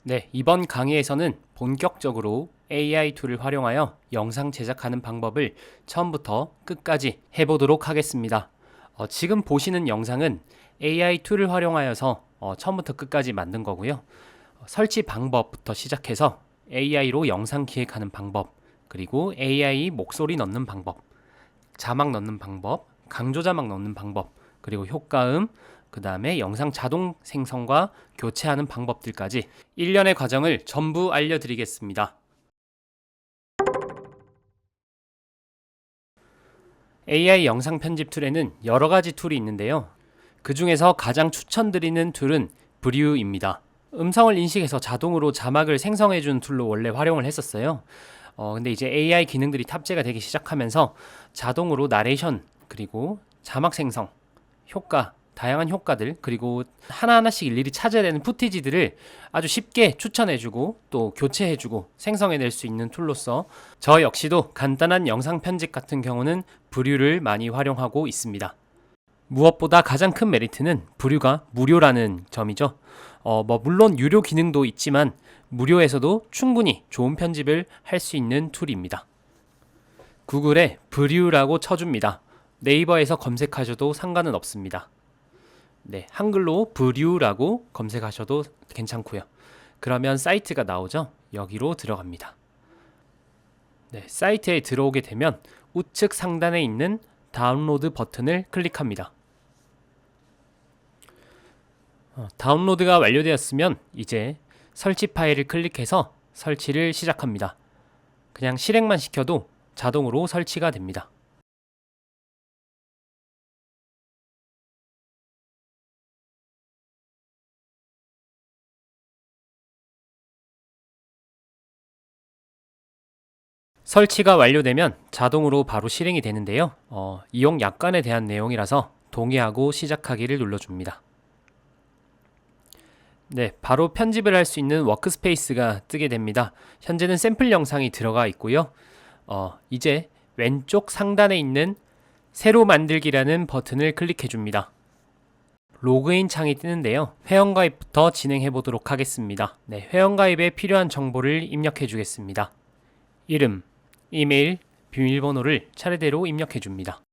네, 이번 강의에서는 본격적으로 AI 툴을 활용하여 영상 제작하는 방법을 처음부터 끝까지 해보도록 하겠습니다. 지금 보시는 영상은 AI 툴을 활용하여서 처음부터 끝까지 만든 거고요. 설치 방법부터 시작해서 AI로 영상 기획하는 방법, 그리고 AI 목소리 넣는 방법, 자막 넣는 방법, 강조 자막 넣는 방법, 그리고 효과음, 그 다음에 영상 자동 생성과 교체하는 방법들까지 일련의 과정을 전부 알려드리겠습니다. AI 영상 편집 툴에는 여러 가지 툴이 있는데요. 그 중에서 가장 추천드리는 툴은 브류입니다. 음성을 인식해서 자동으로 자막을 생성해주는 툴로 원래 활용을 했었어요. 근데 이제 AI 기능들이 탑재가 되기 시작하면서 자동으로 나레이션, 그리고 자막 생성, 효과, 다양한 효과들, 그리고 하나하나씩 일일이 찾아야 되는 푸티지들을 아주 쉽게 추천해주고 또 교체해주고 생성해낼 수 있는 툴로서 저 역시도 간단한 영상 편집 같은 경우는 브류를 많이 활용하고 있습니다. 무엇보다 가장 큰 메리트는 브류가 무료라는 점이죠. 물론 유료 기능도 있지만 무료에서도 충분히 좋은 편집을 할 수 있는 툴입니다. 구글에 브류라고 쳐줍니다. 네이버에서 검색하셔도 상관은 없습니다. 네, 한글로 브류라고 검색하셔도 괜찮고요. 그러면 사이트가 나오죠? 여기로 들어갑니다. 네, 사이트에 들어오게 되면 우측 상단에 있는 다운로드 버튼을 클릭합니다. 다운로드가 완료되었으면 이제 설치 파일을 클릭해서 설치를 시작합니다. 그냥 실행만 시켜도 자동으로 설치가 됩니다. 설치가 완료되면 자동으로 바로 실행이 되는데요. 이용 약관에 대한 내용이라서 동의하고 시작하기를 눌러줍니다. 네, 바로 편집을 할 수 있는 워크스페이스가 뜨게 됩니다. 현재는 샘플 영상이 들어가 있고요. 이제 왼쪽 상단에 있는 새로 만들기라는 버튼을 클릭해 줍니다. 로그인 창이 뜨는데요. 회원가입부터 진행해 보도록 하겠습니다. 네, 회원가입에 필요한 정보를 입력해 주겠습니다. 이름, 이메일, 비밀번호를 차례대로 입력해 줍니다.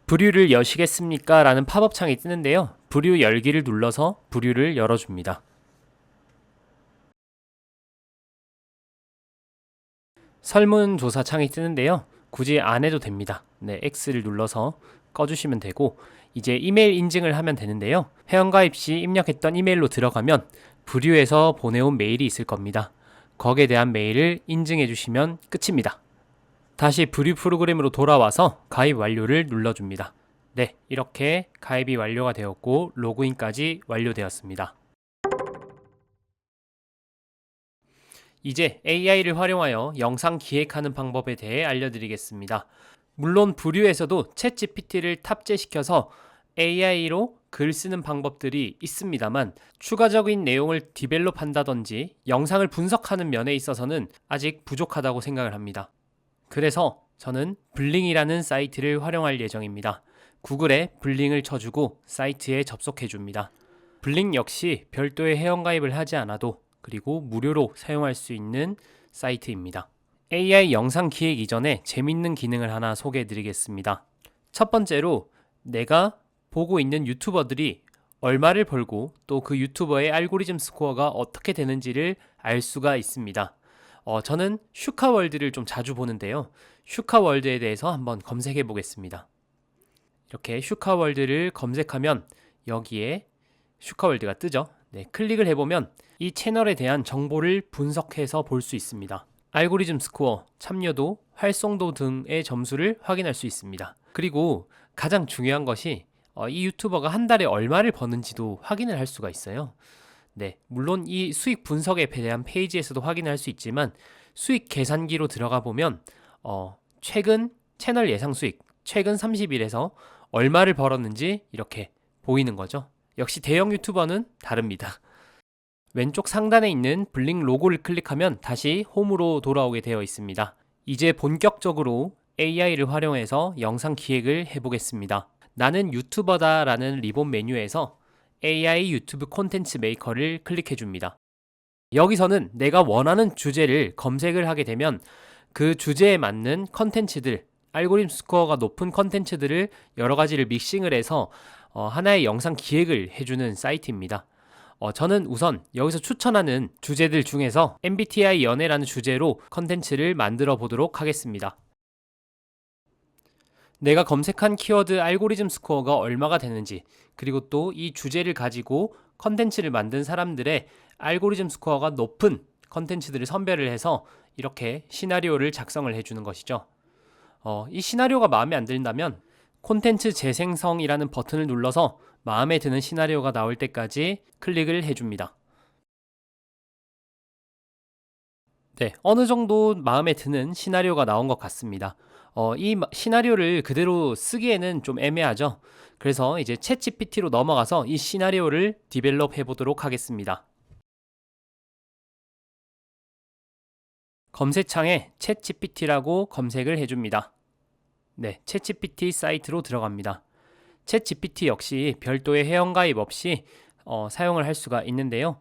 브류를 여시겠습니까? 라는 팝업 창이 뜨는데요. 브류 열기를 눌러서 브류를 열어줍니다. 설문조사 창이 뜨는데요. 굳이 안 해도 됩니다. 네, X를 눌러서 꺼주시면 되고 이제 이메일 인증을 하면 되는데요. 회원가입 시 입력했던 이메일로 들어가면 브류에서 보내온 메일이 있을 겁니다. 거기에 대한 메일을 인증해 주시면 끝입니다. 다시 브류 프로그램으로 돌아와서 가입 완료를 눌러줍니다. 네, 이렇게 가입이 완료가 되었고 로그인까지 완료되었습니다. 이제 AI를 활용하여 영상 기획하는 방법에 대해 알려드리겠습니다. 물론 브류에서도 챗GPT를 탑재시켜서 AI로 글 쓰는 방법들이 있습니다만 추가적인 내용을 디벨롭한다든지 영상을 분석하는 면에 있어서는 아직 부족하다고 생각을 합니다. 그래서 저는 블링이라는 사이트를 활용할 예정입니다. 구글에 블링을 쳐주고 사이트에 접속해줍니다. 블링 역시 별도의 회원가입을 하지 않아도 그리고 무료로 사용할 수 있는 사이트입니다. AI 영상 기획 이전에 재밌는 기능을 하나 소개해 드리겠습니다. 첫 번째로 내가 보고 있는 유튜버들이 얼마를 벌고 또 그 유튜버의 알고리즘 스코어가 어떻게 되는지를 알 수가 있습니다. 저는 슈카월드를 좀 자주 보는데요. 슈카월드에 대해서 한번 검색해 보겠습니다. 이렇게 슈카월드를 검색하면 여기에 슈카월드가 뜨죠. 네, 클릭을 해보면 이 채널에 대한 정보를 분석해서 볼 수 있습니다. 알고리즘 스코어, 참여도, 활성도 등의 점수를 확인할 수 있습니다. 그리고 가장 중요한 것이 이 유튜버가 한 달에 얼마를 버는지도 확인을 할 수가 있어요. 네, 물론 이 수익 분석에 대한 페이지에서도 확인할 수 있지만 수익 계산기로 들어가 보면 최근 채널 예상 수익, 최근 30일에서 얼마를 벌었는지 이렇게 보이는 거죠. 역시 대형 유튜버는 다릅니다. 왼쪽 상단에 있는 블링 로고를 클릭하면 다시 홈으로 돌아오게 되어 있습니다. 이제 본격적으로 AI를 활용해서 영상 기획을 해보겠습니다. 나는 유튜버다 라는 리본 메뉴에서 AI 유튜브 콘텐츠 메이커를 클릭해 줍니다. 여기서는 내가 원하는 주제를 검색을 하게 되면 그 주제에 맞는 컨텐츠들, 알고리즘 스코어가 높은 컨텐츠들을 여러 가지를 믹싱을 해서 하나의 영상 기획을 해주는 사이트입니다. 저는 우선 여기서 추천하는 주제들 중에서 MBTI 연애라는 주제로 컨텐츠를 만들어 보도록 하겠습니다. 내가 검색한 키워드 알고리즘 스코어가 얼마가 되는지, 그리고 또 이 주제를 가지고 컨텐츠를 만든 사람들의 알고리즘 스코어가 높은 컨텐츠들을 선별을 해서 이렇게 시나리오를 작성을 해주는 것이죠. 이 시나리오가 마음에 안 든다면 콘텐츠 재생성이라는 버튼을 눌러서 마음에 드는 시나리오가 나올 때까지 클릭을 해줍니다. 네, 어느 정도 마음에 드는 시나리오가 나온 것 같습니다. 이 시나리오를 그대로 쓰기에는 좀 애매하죠. 그래서 이제 챗GPT로 넘어가서 이 시나리오를 디벨롭 해보도록 하겠습니다. 검색창에 챗GPT라고 검색을 해줍니다. 네, 챗GPT 사이트로 들어갑니다. 챗GPT 역시 별도의 회원가입 없이 사용을 할 수가 있는데요.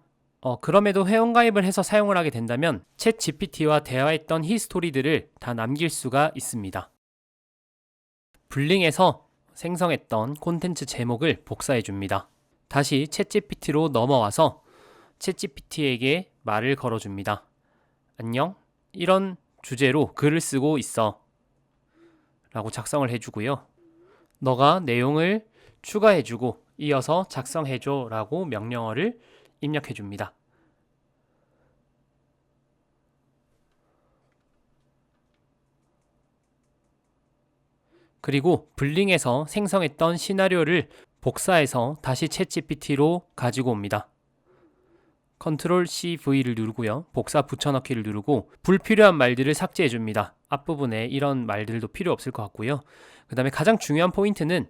그럼에도 회원가입을 해서 사용을 하게 된다면 챗GPT와 대화했던 히스토리들을 다 남길 수가 있습니다. 블링에서 생성했던 콘텐츠 제목을 복사해 줍니다. 다시 챗GPT로 넘어와서 챗GPT에게 말을 걸어줍니다. 안녕, 이런 주제로 글을 쓰고 있어 라고 작성을 해주고요. 너가 내용을 추가해주고 이어서 작성해줘 라고 명령어를 입력해줍니다. 그리고 블링에서 생성했던 시나리오를 복사해서 다시 챗GPT로 가지고 옵니다. 컨트롤 CV를 누르고요. 복사 붙여넣기를 누르고 불필요한 말들을 삭제해 줍니다. 앞부분에 이런 말들도 필요 없을 것 같고요. 그 다음에 가장 중요한 포인트는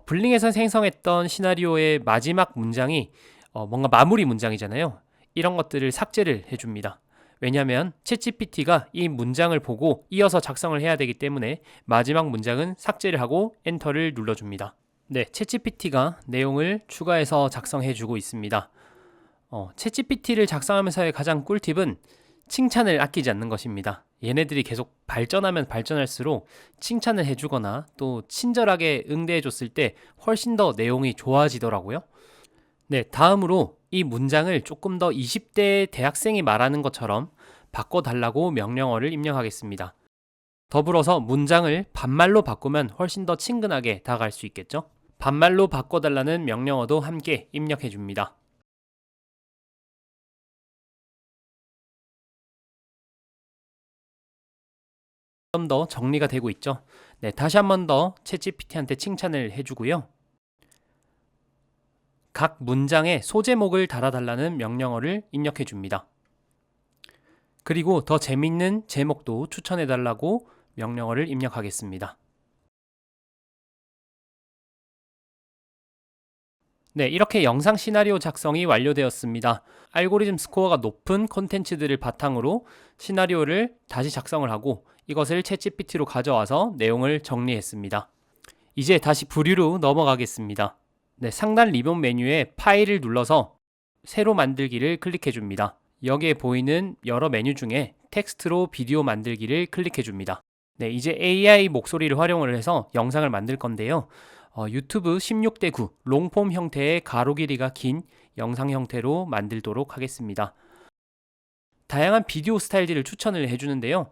블링에서 생성했던 시나리오의 마지막 문장이 뭔가 마무리 문장이잖아요. 이런 것들을 삭제를 해줍니다. 왜냐하면 챗GPT가 이 문장을 보고 이어서 작성을 해야 되기 때문에 마지막 문장은 삭제를 하고 엔터를 눌러줍니다. 네, 챗GPT가 내용을 추가해서 작성해주고 있습니다. 챗GPT를 작성하면서의 가장 꿀팁은 칭찬을 아끼지 않는 것입니다. 얘네들이 계속 발전하면 발전할수록 칭찬을 해주거나 또 친절하게 응대해줬을 때 훨씬 더 내용이 좋아지더라고요. 네, 다음으로 이 문장을 조금 더 20대 대학생이 말하는 것처럼 바꿔달라고 명령어를 입력하겠습니다. 더불어서 문장을 반말로 바꾸면 훨씬 더 친근하게 다가갈 수 있겠죠? 반말로 바꿔달라는 명령어도 함께 입력해줍니다. 좀 더 정리가 되고 있죠. 네, 다시 한 번 더 챗GPT한테 칭찬을 해주고요. 각 문장에 소제목을 달아달라는 명령어를 입력해 줍니다. 그리고 더 재밌는 제목도 추천해달라고 명령어를 입력하겠습니다. 네, 이렇게 영상 시나리오 작성이 완료되었습니다. 알고리즘 스코어가 높은 콘텐츠들을 바탕으로 시나리오를 다시 작성을 하고 이것을 챗GPT로 가져와서 내용을 정리했습니다. 이제 다시 부류로 넘어가겠습니다. 네, 상단 리본 메뉴에 파일을 눌러서 새로 만들기를 클릭해 줍니다. 여기에 보이는 여러 메뉴 중에 텍스트로 비디오 만들기를 클릭해 줍니다. 네, 이제 AI 목소리를 활용을 해서 영상을 만들 건데요. 유튜브 16대 9 롱폼 형태의 가로 길이가 긴 영상 형태로 만들도록 하겠습니다. 다양한 비디오 스타일들을 추천을 해주는데요.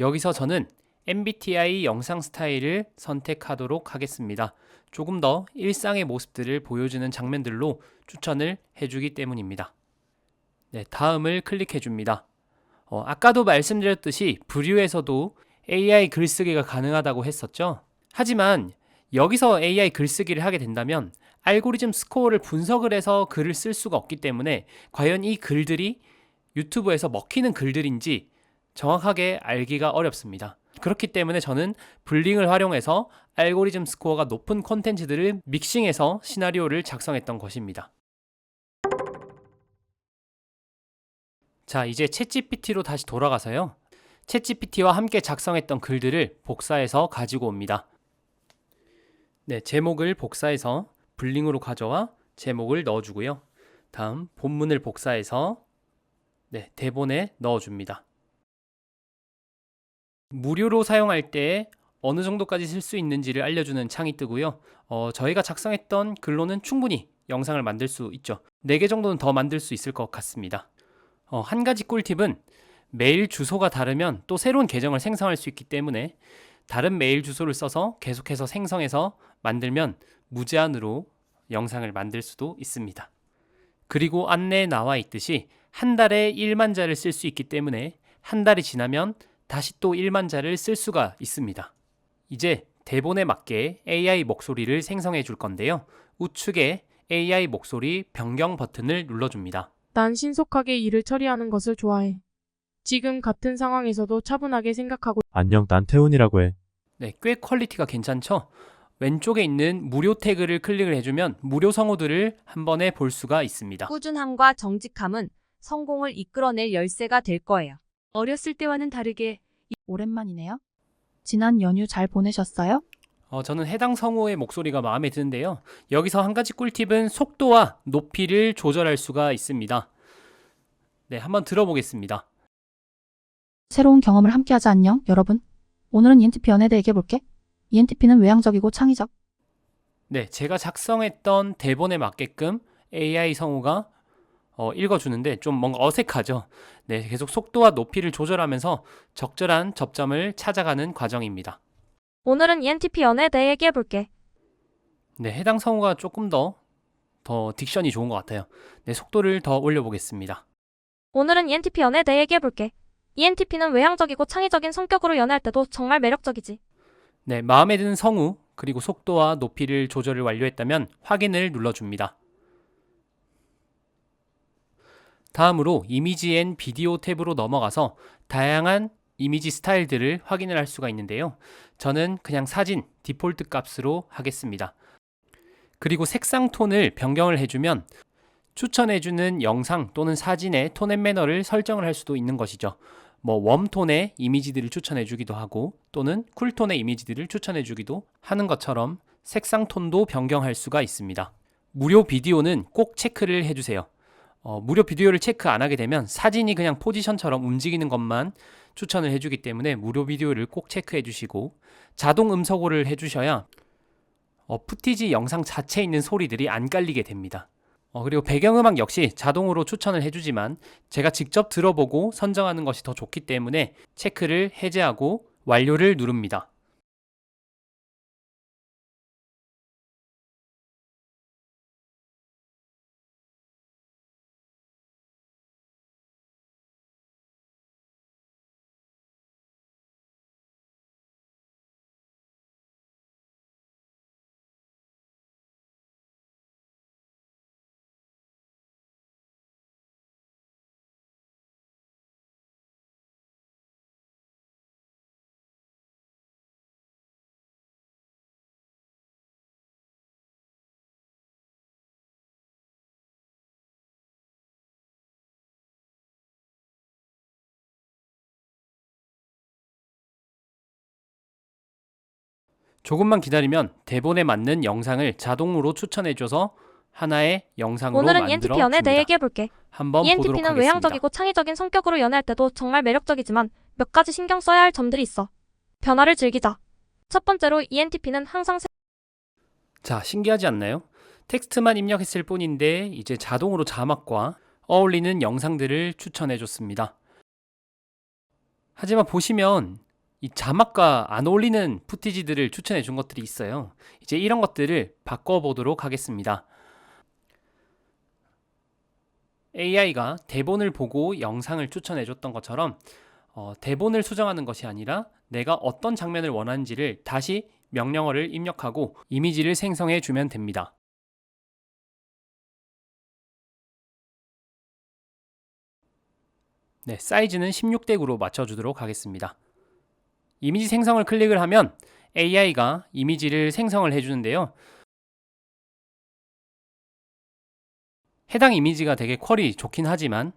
여기서 저는 MBTI 영상 스타일을 선택하도록 하겠습니다. 조금 더 일상의 모습들을 보여주는 장면들로 추천을 해주기 때문입니다. 네, 다음을 클릭해 줍니다. 아까도 말씀드렸듯이 부류에서도 AI 글쓰기가 가능하다고 했었죠. 하지만 여기서 AI 글쓰기를 하게 된다면 알고리즘 스코어를 분석을 해서 글을 쓸 수가 없기 때문에 과연 이 글들이 유튜브에서 먹히는 글들인지 정확하게 알기가 어렵습니다. 그렇기 때문에 저는 블링을 활용해서 알고리즘 스코어가 높은 콘텐츠들을 믹싱해서 시나리오를 작성했던 것입니다. 자, 이제 챗GPT로 다시 돌아가서요. 챗GPT와 함께 작성했던 글들을 복사해서 가지고 옵니다. 네, 제목을 복사해서 블링으로 가져와 제목을 넣어주고요. 다음 본문을 복사해서 네, 대본에 넣어줍니다. 무료로 사용할 때 어느 정도까지 쓸 수 있는지를 알려주는 창이 뜨고요. 저희가 작성했던 글로는 충분히 영상을 만들 수 있죠. 4개 정도는 더 만들 수 있을 것 같습니다. 한 가지 꿀팁은 메일 주소가 다르면 또 새로운 계정을 생성할 수 있기 때문에 다른 메일 주소를 써서 계속해서 생성해서 만들면 무제한으로 영상을 만들 수도 있습니다. 그리고 안내에 나와 있듯이 한 달에 1만 자를 쓸 수 있기 때문에 한 달이 지나면 다시 또 1만 자를 쓸 수가 있습니다. 이제 대본에 맞게 AI 목소리를 생성해 줄 건데요. 우측에 AI 목소리 변경 버튼을 눌러줍니다. 난 신속하게 일을 처리하는 것을 좋아해. 지금 같은 상황에서도 차분하게 생각하고 안녕, 난 태훈이라고 해. 네, 꽤 퀄리티가 괜찮죠? 왼쪽에 있는 무료 태그를 클릭을 해주면 무료 성우들을 한 번에 볼 수가 있습니다. 꾸준함과 정직함은 성공을 이끌어낼 열쇠가 될 거예요. 어렸을 때와는 다르게 오랜만이네요. 지난 연휴 잘 보내셨어요? 저는 해당 성우의 목소리가 마음에 드는데요. 여기서 한 가지 꿀팁은 속도와 높이를 조절할 수가 있습니다. 네, 한번 들어보겠습니다. 새로운 경험을 함께하자. 안녕, 여러분. 오늘은 ENTP 연애에 대해 얘기해볼게. ENTP는 외향적이고 창의적. 네, 제가 작성했던 대본에 맞게끔 AI 성우가 읽어주는데 좀 뭔가 어색하죠. 네, 계속 속도와 높이를 조절하면서 적절한 접점을 찾아가는 과정입니다. 오늘은 ENTP 연애에 대해 얘기해볼게. 네, 해당 성우가 조금 더 딕션이 좋은 것 같아요. 네, 속도를 더 올려보겠습니다. 오늘은 ENTP 연애에 대해 얘기해볼게. ENTP는 외향적이고 창의적인 성격으로 연애할 때도 정말 매력적이지. 네, 마음에 드는 성우 그리고 속도와 높이를 조절을 완료했다면 확인을 눌러줍니다. 다음으로 이미지 앤 비디오 탭으로 넘어가서 다양한 이미지 스타일들을 확인을 할 수가 있는데요. 저는 그냥 사진 디폴트 값으로 하겠습니다. 그리고 색상 톤을 변경을 해주면 추천해주는 영상 또는 사진의 톤 앤 매너를 설정을 할 수도 있는 것이죠. 웜톤의 이미지들을 추천해주기도 하고 또는 쿨톤의 이미지들을 추천해주기도 하는 것처럼 색상 톤도 변경할 수가 있습니다. 무료 비디오는 꼭 체크를 해주세요. 무료 비디오를 체크 안 하게 되면 사진이 그냥 포지션처럼 움직이는 것만 추천을 해주기 때문에 무료 비디오를 꼭 체크해 주시고 자동 음성호를 해주셔야 푸티지 영상 자체에 있는 소리들이 안 깔리게 됩니다. 그리고 배경음악 역시 자동으로 추천을 해주지만 제가 직접 들어보고 선정하는 것이 더 좋기 때문에 체크를 해제하고 완료를 누릅니다. 조금만 기다리면 대본에 맞는 영상을 자동으로 추천해줘서 하나의 영상으로 오늘은 ENTP 연애에 대해 만들어줍니다. 얘기해볼게. 한번 보도록 ENTP는 하겠습니다. 외향적이고 창의적인 성격으로 연애할 때도 정말 매력적이지만 몇 가지 신경 써야 할 점들이 있어. 변화를 즐기자. 첫 번째로 ENTP는 항상 자, 신기하지 않나요? 텍스트만 입력했을 뿐인데 이제 자동으로 자막과 어울리는 영상들을 추천해줬습니다. 하지만 보시면 이 자막과 안 어울리는 푸티지들을 추천해준 것들이 있어요. 이제 이런 것들을 바꿔보도록 하겠습니다. AI가 대본을 보고 영상을 추천해줬던 것처럼 대본을 수정하는 것이 아니라 내가 어떤 장면을 원하는지를 다시 명령어를 입력하고 이미지를 생성해 주면 됩니다. 네, 사이즈는 16대 9로 맞춰주도록 하겠습니다. 이미지 생성을 클릭을 하면 AI가 이미지를 생성을 해주는데요. 해당 이미지가 되게 퀄이 좋긴 하지만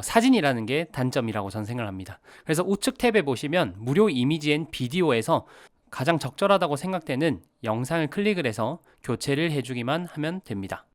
사진이라는 게 단점이라고 저는 생각을 합니다. 그래서 우측 탭에 보시면 무료 이미지 앤 비디오에서 가장 적절하다고 생각되는 영상을 클릭을 해서 교체를 해주기만 하면 됩니다.